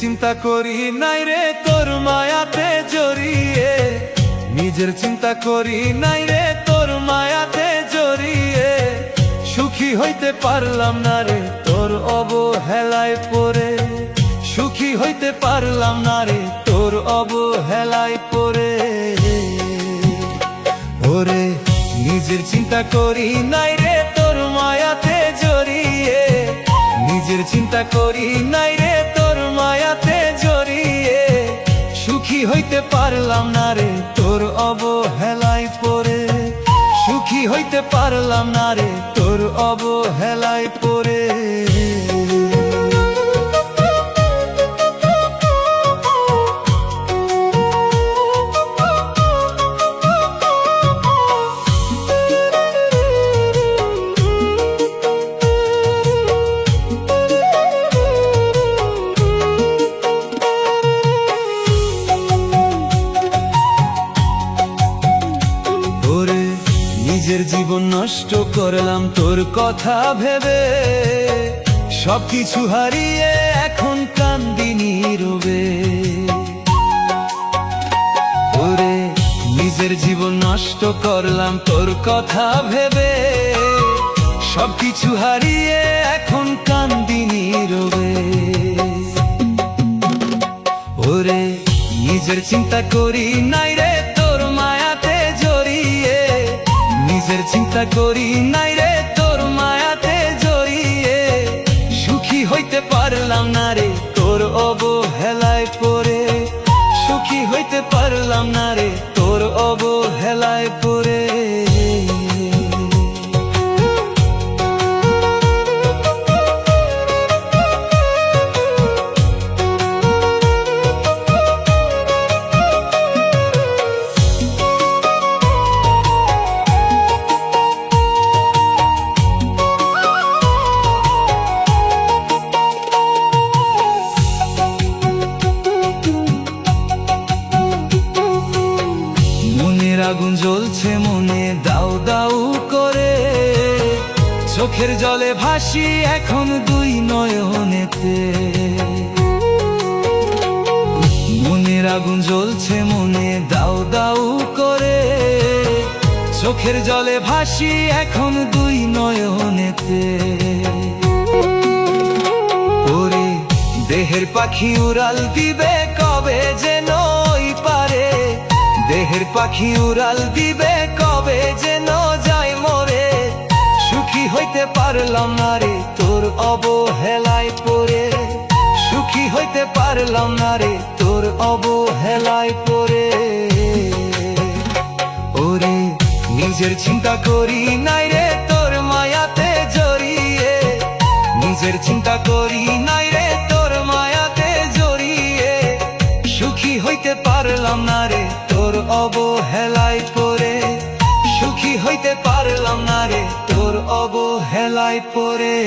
চিন্তা করি নাই রে তোর মায়াতে জড়িয়ে, নিজের চিন্তা করি নাই রে তোর মায়াতে জড়িয়ে। সুখী হইতে পারলাম না রে তোর অবহেলায় পড়ে, সুখী হইতে পারলাম না রে তোর অবহেলায় পড়ে। ওরে নিজের চিন্তা করি নাই রে তোর মায়াতে জড়িয়ে, নিজের চিন্তা করি নাই রে তোর মায়াতে জড়িয়ে। সুখী হইতে পারলাম না রে তোর অবহেলায় পড়ে, সুখী হইতে পারলাম না রে তোর অবহেলায় পড়ে। নিজের জীবন নষ্ট করলাম তোর কথা ভেবে, সবকিছু হারিয়ে এখন কান্দি নীরবে। ওরে নিজের জীবন নষ্ট করলাম তোর কথা ভেবে, সবকিছু হারিয়ে এখন কান্দি নীরবে। ওরে নিজের চিন্তা করি নাই রে তোর মায়াতে জড়িয়ে, নিজের চিন্তা করি নাই রে তোর মায়াতে জড়িয়ে। সুখী হইতে পারলাম না রে তোর অবহেলায় পড়ে, সুখী হইতে পারলাম না রে তোর অবহেলায় পড়ে। আগুন জ্বলছে মনে দাউ দাউ করে, চোখের জলে ভাসি এখন দুই নয়নেতে। মনের আগুন জ্বলছে মনে দাউ দাউ করে, চোখের জলে ভাসি এখন দুই নয়নেতে। ওরে দেহের পাখি উড়াল দিবে কবে যেন ওই পারে, দেহের পাখি উড়াল দিবে কবে যেন যায় মরে। সুখী হইতে পারলাম না রে তোর অবহেলায় পড়ে, সুখী হইতে পারলাম না রে তোর অবহেলায় পড়ে। ওরে নিজের চিন্তা করি নাই রে তোর মায়াতে জড়িয়ে, নিজের চিন্তা করি নাই রে তোর মায়াতে জড়িয়ে। সুখী হইতে পারলাম না রে তোর অবহেলায় পড়ে, সুখী হইতে পারলাম না রে তোর অবহেলায় পড়ে।